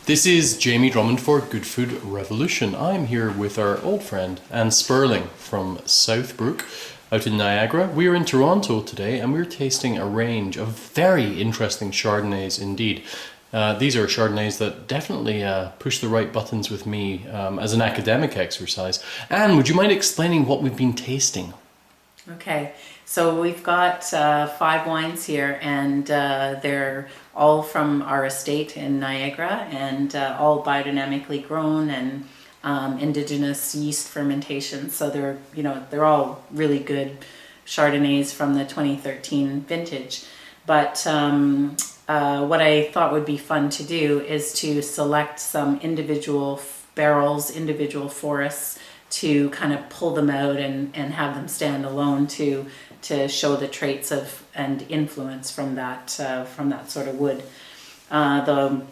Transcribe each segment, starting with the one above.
This is Jamie Drummond for Good Food Revolution. I'm here with our old friend Ann Sperling from Southbrook out in Niagara. We're in Toronto today and we're tasting a range of very interesting Chardonnays indeed. These are Chardonnays that definitely push the right buttons with me as an academic exercise. Anne, would you mind explaining what we've been tasting? Okay, so we've got 5 wines here, and they're all from our estate in Niagara, and all biodynamically grown and indigenous yeast fermentation. So they're all really good Chardonnays from the 2013 vintage. But what I thought would be fun to do is to select some individual barrels, individual forests, to kind of pull them out and have them stand alone to show the traits of and influence from that sort of wood. The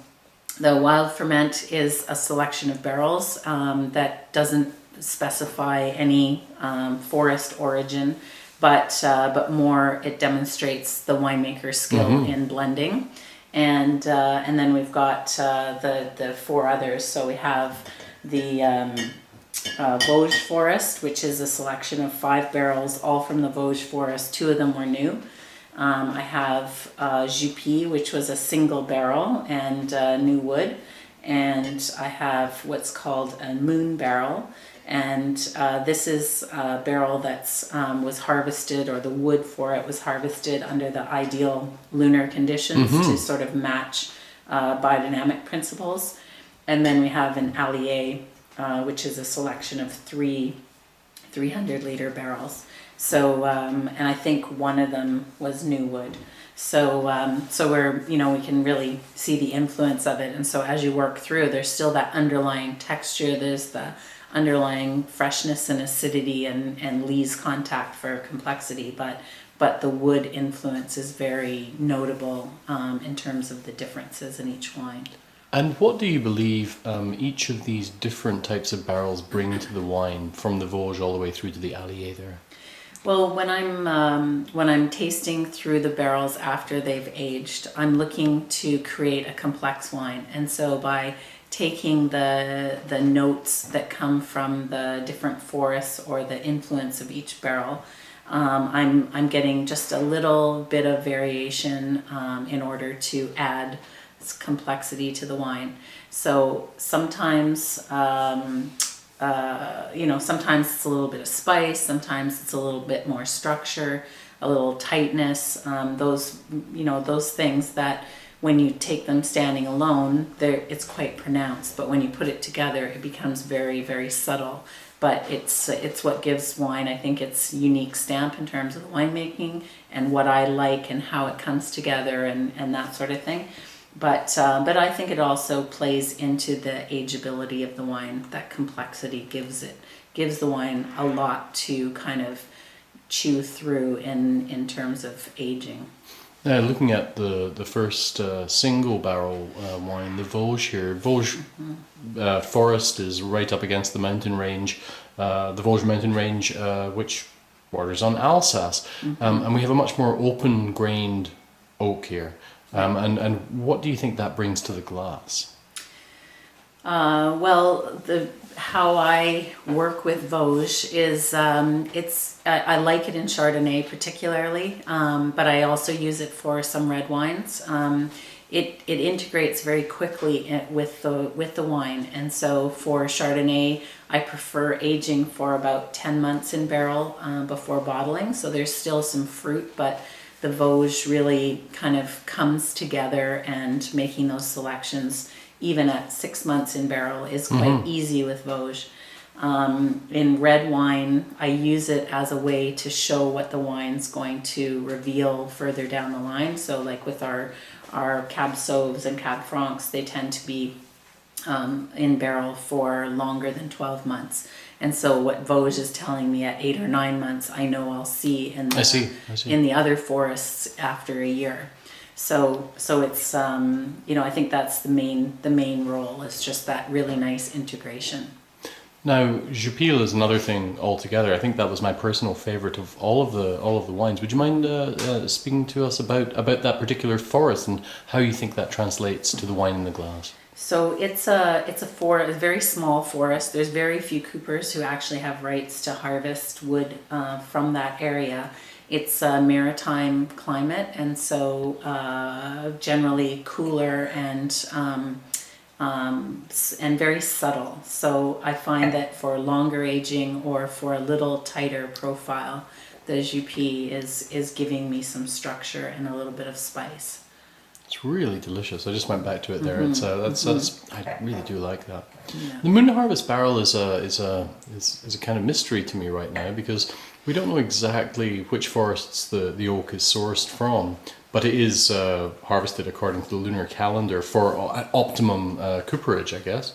wild ferment is a selection of barrels that doesn't specify any forest origin, but more it demonstrates the winemaker's skill in blending. And then we've got the 4 others. So we have the Vosges Forest, which is a selection of 5 barrels, all from the Vosges Forest. 2 of them were new. I have Juppy, which was a single barrel and new wood, and I have what's called a moon barrel, and this is a barrel that's was harvested, or the wood for it was harvested under the ideal lunar conditions to sort of match biodynamic principles. And then we have an Allier, which is a selection of 3 300-liter barrels. So, and I think one of them was new wood. So we're, we can really see the influence of it. And so as you work through, there's still that underlying texture. There's the underlying freshness and acidity and lees contact for complexity. But the wood influence is very notable in terms of the differences in each wine. And what do you believe each of these different types of barrels bring to the wine, from the Vosges all the way through to the Allier there? Well, when I'm tasting through the barrels after they've aged, I'm looking to create a complex wine. And so by taking the notes that come from the different forests or the influence of each barrel, I'm getting just a little bit of variation in order to add complexity to the wine. So sometimes sometimes it's a little bit of spice, sometimes it's a little bit more structure, a little tightness, those things that when you take them standing alone, it's quite pronounced, but when you put it together, it becomes very, very subtle. But it's what gives wine, I think, its unique stamp in terms of the winemaking and what I like and how it comes together and that sort of thing. But I think it also plays into the ageability of the wine. That complexity gives the wine a lot to kind of chew through in terms of aging. Now, looking at the first single barrel wine, the Vosges here, Vosges Forest is right up against the mountain range, the Vosges mountain range, which borders on Alsace, and we have a much more open-grained oak here. And what do you think that brings to the glass? Well, how I work with Vosges is I like it in Chardonnay particularly, but I also use it for some red wines. It integrates very quickly with the wine, and so for Chardonnay, I prefer aging for about 10 months in barrel before bottling. So there's still some fruit, but the Vosges really kind of comes together, and making those selections even at 6 months in barrel is quite easy with Vosges. In red wine, I use it as a way to show what the wine's going to reveal further down the line. So like with our Cab Sauves and Cab Francs, they tend to be in barrel for longer than 12 months. And so what Vosges is telling me at 8 or 9 months, I know I'll see in the other forests after a year. So it's I think that's the main role. It's just that really nice integration. Now, Juppy is another thing altogether. I think that was my personal favorite of all of the wines. Would you mind speaking to us about that particular forest and how you think that translates to the wine in the glass? So it's a very small forest. There's very few coopers who actually have rights to harvest wood from that area. It's a maritime climate, and so generally cooler and very subtle. So I find that for longer aging or for a little tighter profile, the Jupi is giving me some structure and a little bit of spice. It's really delicious. I just went back to it there. It's that's I really do like that. Yeah. The Moon Harvest barrel is a kind of mystery to me right now, because we don't know exactly which forests the oak is sourced from, but it is harvested according to the lunar calendar for optimum cooperage, I guess.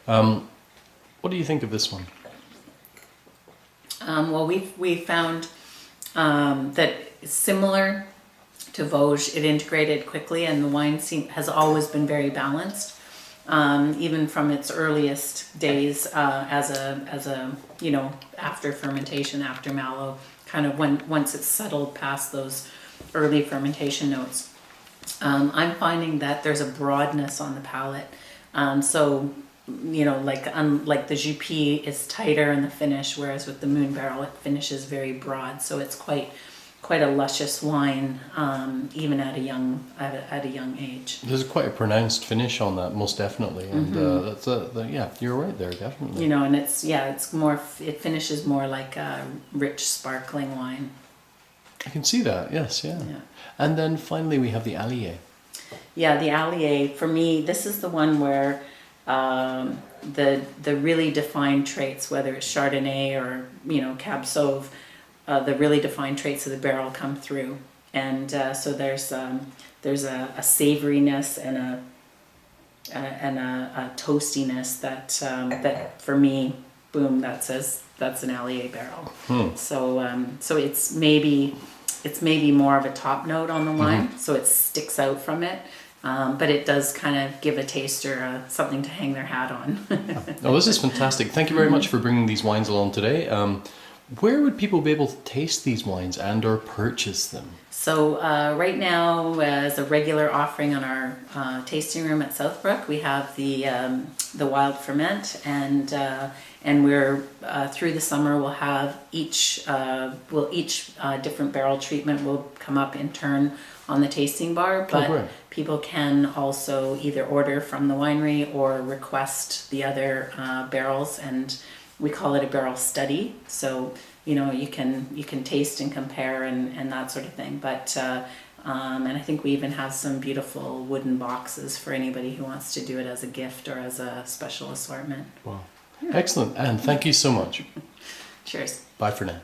What do you think of this one? Well, we found that similar to Vosges, it integrated quickly, and the wine has always been very balanced, even from its earliest days as a after fermentation, after mallow, kind of once it's settled past those early fermentation notes. I'm finding that there's a broadness on the palate, so unlike the Jupi is tighter in the finish, whereas with the Moon Barrel it finishes very broad, so it's quite a luscious wine, even at a young age. There's quite a pronounced finish on that, most definitely, and you're right there, definitely. And it finishes more like a rich sparkling wine. I can see that, yes, yeah. And then finally we have the Allier. Yeah, the Allier, for me, this is the one where the really defined traits, whether it's Chardonnay or Cab Sauv, the really defined traits of the barrel come through, and so there's a savoriness and a toastiness that for me, boom, that's an Allier barrel. So it's maybe more of a top note on the wine, so it sticks out from it. But it does kind of give a taster something to hang their hat on. Oh, this is fantastic. Thank you very much for bringing these wines along today. Where would people be able to taste these wines and or purchase them? So right now, as a regular offering on our tasting room at Southbrook, we have the wild ferment, and we're through the summer we'll have each different barrel treatment will come up in turn on the tasting bar, but people can also either order from the winery or request the other barrels, and we call it a barrel study. So you can taste and compare and that sort of thing. But and I think we even have some beautiful wooden boxes for anybody who wants to do it as a gift or as a special assortment. Wow, excellent, Anne. Thank you so much. Cheers. Bye for now.